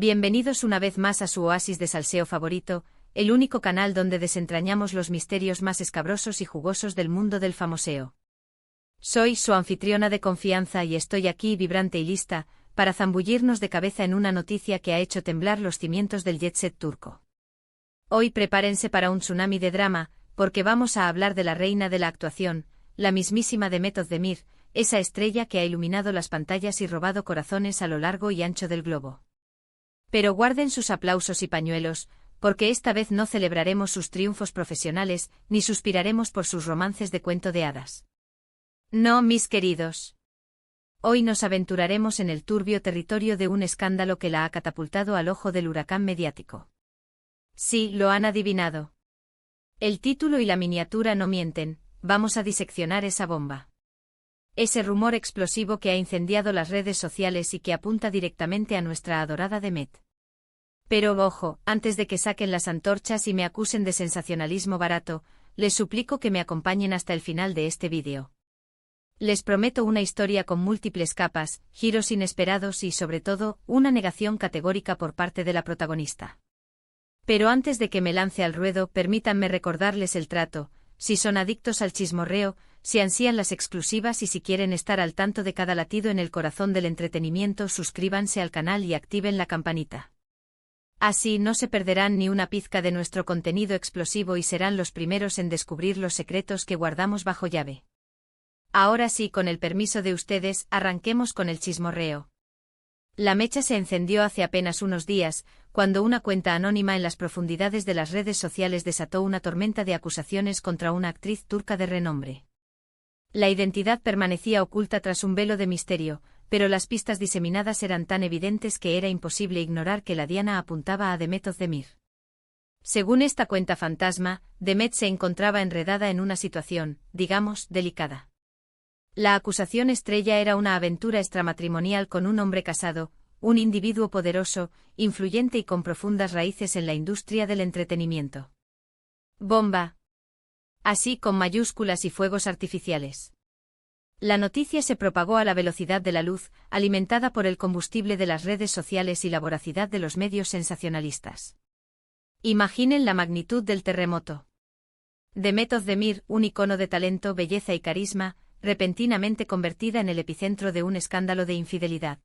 Bienvenidos una vez más a su oasis de salseo favorito, el único canal donde desentrañamos los misterios más escabrosos y jugosos del mundo del famoseo. Soy su anfitriona de confianza y estoy aquí vibrante y lista, para zambullirnos de cabeza en una noticia que ha hecho temblar los cimientos del jet set turco. Hoy prepárense para un tsunami de drama, porque vamos a hablar de la reina de la actuación, la mismísima Demet Özdemir, esa estrella que ha iluminado las pantallas y robado corazones a lo largo y ancho del globo. Pero guarden sus aplausos y pañuelos, porque esta vez no celebraremos sus triunfos profesionales, ni suspiraremos por sus romances de cuento de hadas. No, mis queridos. Hoy nos aventuraremos en el turbio territorio de un escándalo que la ha catapultado al ojo del huracán mediático. Sí, lo han adivinado. El título y la miniatura no mienten, vamos a diseccionar esa bomba. Ese rumor explosivo que ha incendiado las redes sociales y que apunta directamente a nuestra adorada Demet. Pero ojo, antes de que saquen las antorchas y me acusen de sensacionalismo barato, les suplico que me acompañen hasta el final de este vídeo. Les prometo una historia con múltiples capas, giros inesperados y sobre todo, una negación categórica por parte de la protagonista. Pero antes de que me lance al ruedo, permítanme recordarles el trato: si son adictos al chismorreo, si ansían las exclusivas y si quieren estar al tanto de cada latido en el corazón del entretenimiento, suscríbanse al canal y activen la campanita. Así no se perderán ni una pizca de nuestro contenido explosivo y serán los primeros en descubrir los secretos que guardamos bajo llave. Ahora sí, con el permiso de ustedes, arranquemos con el chismorreo. La mecha se encendió hace apenas unos días, cuando una cuenta anónima en las profundidades de las redes sociales desató una tormenta de acusaciones contra una actriz turca de renombre. La identidad permanecía oculta tras un velo de misterio, pero las pistas diseminadas eran tan evidentes que era imposible ignorar que la diana apuntaba a Demet Özdemir. Según esta cuenta fantasma, Demet se encontraba enredada en una situación, digamos, delicada. La acusación estrella era una aventura extramatrimonial con un hombre casado, un individuo poderoso, influyente y con profundas raíces en la industria del entretenimiento. Bomba. Así con mayúsculas y fuegos artificiales. La noticia se propagó a la velocidad de la luz, alimentada por el combustible de las redes sociales y la voracidad de los medios sensacionalistas. Imaginen la magnitud del terremoto. Demet Özdemir, un icono de talento, belleza y carisma, repentinamente convertida en el epicentro de un escándalo de infidelidad.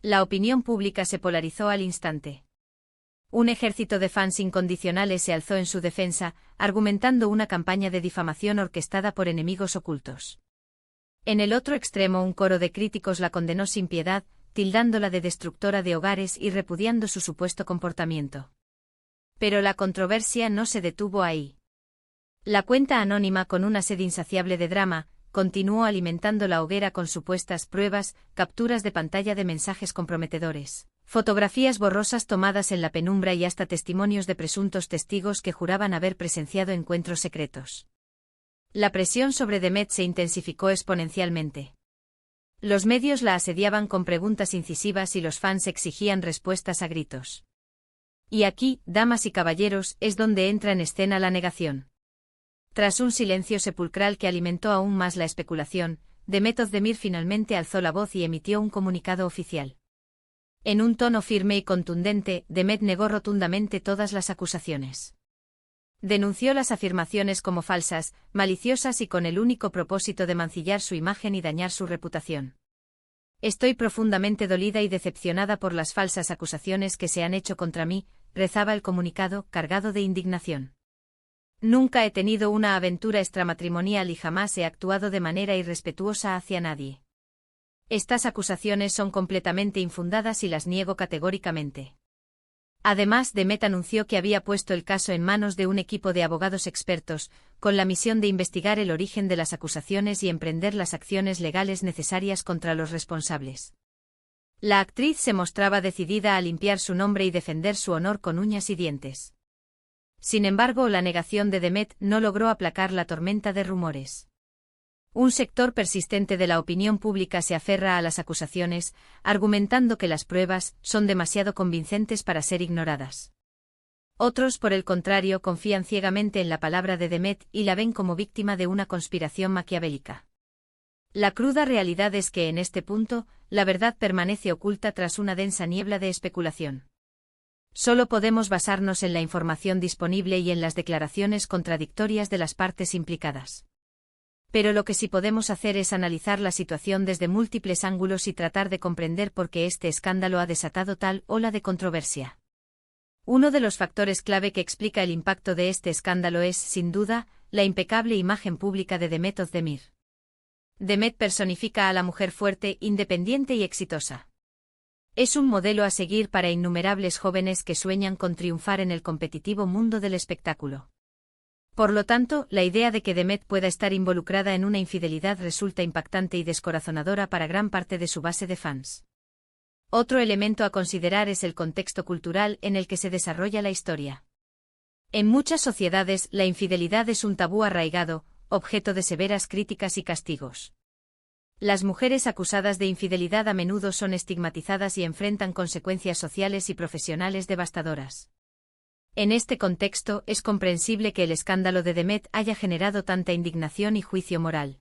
La opinión pública se polarizó al instante. Un ejército de fans incondicionales se alzó en su defensa, argumentando una campaña de difamación orquestada por enemigos ocultos. En el otro extremo, un coro de críticos la condenó sin piedad, tildándola de destructora de hogares y repudiando su supuesto comportamiento. Pero la controversia no se detuvo ahí. La cuenta anónima, con una sed insaciable de drama, continuó alimentando la hoguera con supuestas pruebas, capturas de pantalla de mensajes comprometedores, fotografías borrosas tomadas en la penumbra y hasta testimonios de presuntos testigos que juraban haber presenciado encuentros secretos. La presión sobre Demet se intensificó exponencialmente. Los medios la asediaban con preguntas incisivas y los fans exigían respuestas a gritos. Y aquí, damas y caballeros, es donde entra en escena la negación. Tras un silencio sepulcral que alimentó aún más la especulación, Demet Özdemir finalmente alzó la voz y emitió un comunicado oficial. En un tono firme y contundente, Demet negó rotundamente todas las acusaciones. Denunció las afirmaciones como falsas, maliciosas y con el único propósito de mancillar su imagen y dañar su reputación. Estoy profundamente dolida y decepcionada por las falsas acusaciones que se han hecho contra mí, rezaba el comunicado, cargado de indignación. Nunca he tenido una aventura extramatrimonial y jamás he actuado de manera irrespetuosa hacia nadie. Estas acusaciones son completamente infundadas y las niego categóricamente. Además, Demet anunció que había puesto el caso en manos de un equipo de abogados expertos, con la misión de investigar el origen de las acusaciones y emprender las acciones legales necesarias contra los responsables. La actriz se mostraba decidida a limpiar su nombre y defender su honor con uñas y dientes. Sin embargo, la negación de Demet no logró aplacar la tormenta de rumores. Un sector persistente de la opinión pública se aferra a las acusaciones, argumentando que las pruebas son demasiado convincentes para ser ignoradas. Otros, por el contrario, confían ciegamente en la palabra de Demet y la ven como víctima de una conspiración maquiavélica. La cruda realidad es que en este punto, la verdad permanece oculta tras una densa niebla de especulación. Solo podemos basarnos en la información disponible y en las declaraciones contradictorias de las partes implicadas. Pero lo que sí podemos hacer es analizar la situación desde múltiples ángulos y tratar de comprender por qué este escándalo ha desatado tal ola de controversia. Uno de los factores clave que explica el impacto de este escándalo es, sin duda, la impecable imagen pública de Demet Özdemir. Demet personifica a la mujer fuerte, independiente y exitosa. Es un modelo a seguir para innumerables jóvenes que sueñan con triunfar en el competitivo mundo del espectáculo. Por lo tanto, la idea de que Demet pueda estar involucrada en una infidelidad resulta impactante y descorazonadora para gran parte de su base de fans. Otro elemento a considerar es el contexto cultural en el que se desarrolla la historia. En muchas sociedades, la infidelidad es un tabú arraigado, objeto de severas críticas y castigos. Las mujeres acusadas de infidelidad a menudo son estigmatizadas y enfrentan consecuencias sociales y profesionales devastadoras. En este contexto, es comprensible que el escándalo de Demet haya generado tanta indignación y juicio moral.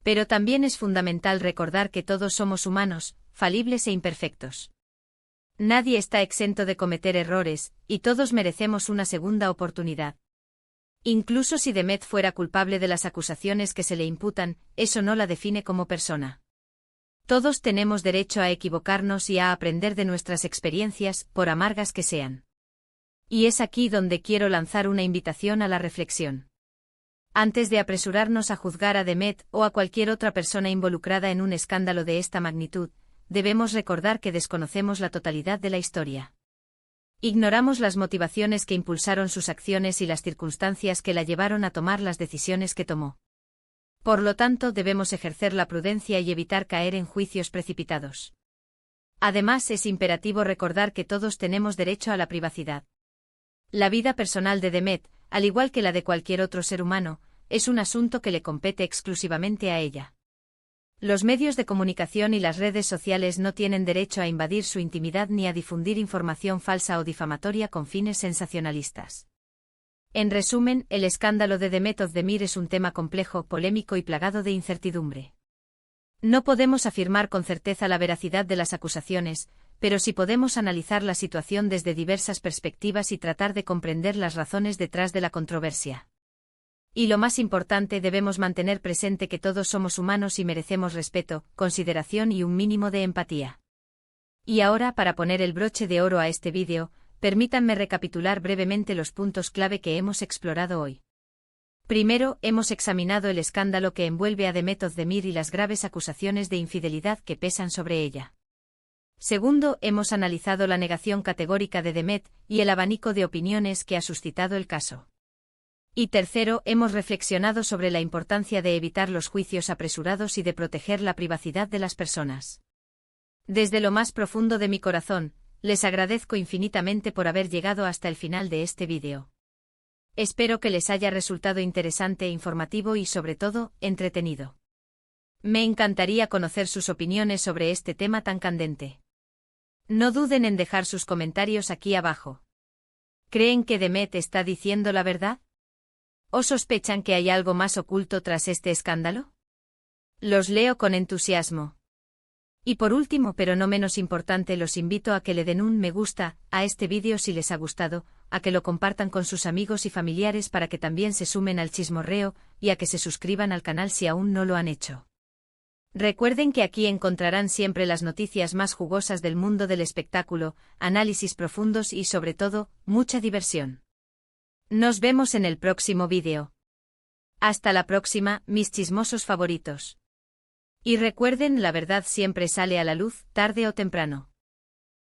Pero también es fundamental recordar que todos somos humanos, falibles e imperfectos. Nadie está exento de cometer errores, y todos merecemos una segunda oportunidad. Incluso si Demet fuera culpable de las acusaciones que se le imputan, eso no la define como persona. Todos tenemos derecho a equivocarnos y a aprender de nuestras experiencias, por amargas que sean. Y es aquí donde quiero lanzar una invitación a la reflexión. Antes de apresurarnos a juzgar a Demet o a cualquier otra persona involucrada en un escándalo de esta magnitud, debemos recordar que desconocemos la totalidad de la historia. Ignoramos las motivaciones que impulsaron sus acciones y las circunstancias que la llevaron a tomar las decisiones que tomó. Por lo tanto, debemos ejercer la prudencia y evitar caer en juicios precipitados. Además, es imperativo recordar que todos tenemos derecho a la privacidad. La vida personal de Demet, al igual que la de cualquier otro ser humano, es un asunto que le compete exclusivamente a ella. Los medios de comunicación y las redes sociales no tienen derecho a invadir su intimidad ni a difundir información falsa o difamatoria con fines sensacionalistas. En resumen, el escándalo de Demet Özdemir es un tema complejo, polémico y plagado de incertidumbre. No podemos afirmar con certeza la veracidad de las acusaciones, pero sí podemos analizar la situación desde diversas perspectivas y tratar de comprender las razones detrás de la controversia. Y lo más importante, debemos mantener presente que todos somos humanos y merecemos respeto, consideración y un mínimo de empatía. Y ahora, para poner el broche de oro a este vídeo, permítanme recapitular brevemente los puntos clave que hemos explorado hoy. Primero, hemos examinado el escándalo que envuelve a Demet Özdemir y las graves acusaciones de infidelidad que pesan sobre ella. Segundo, hemos analizado la negación categórica de Demet y el abanico de opiniones que ha suscitado el caso. Y tercero, hemos reflexionado sobre la importancia de evitar los juicios apresurados y de proteger la privacidad de las personas. Desde lo más profundo de mi corazón, les agradezco infinitamente por haber llegado hasta el final de este vídeo. Espero que les haya resultado interesante e informativo y, sobre todo, entretenido. Me encantaría conocer sus opiniones sobre este tema tan candente. No duden en dejar sus comentarios aquí abajo. ¿Creen que Demet está diciendo la verdad? ¿O sospechan que hay algo más oculto tras este escándalo? Los leo con entusiasmo. Y por último, pero no menos importante, los invito a que le den un me gusta a este vídeo si les ha gustado, a que lo compartan con sus amigos y familiares para que también se sumen al chismorreo, y a que se suscriban al canal si aún no lo han hecho. Recuerden que aquí encontrarán siempre las noticias más jugosas del mundo del espectáculo, análisis profundos y, sobre todo, mucha diversión. Nos vemos en el próximo vídeo. Hasta la próxima, mis chismosos favoritos. Y recuerden, la verdad siempre sale a la luz, tarde o temprano.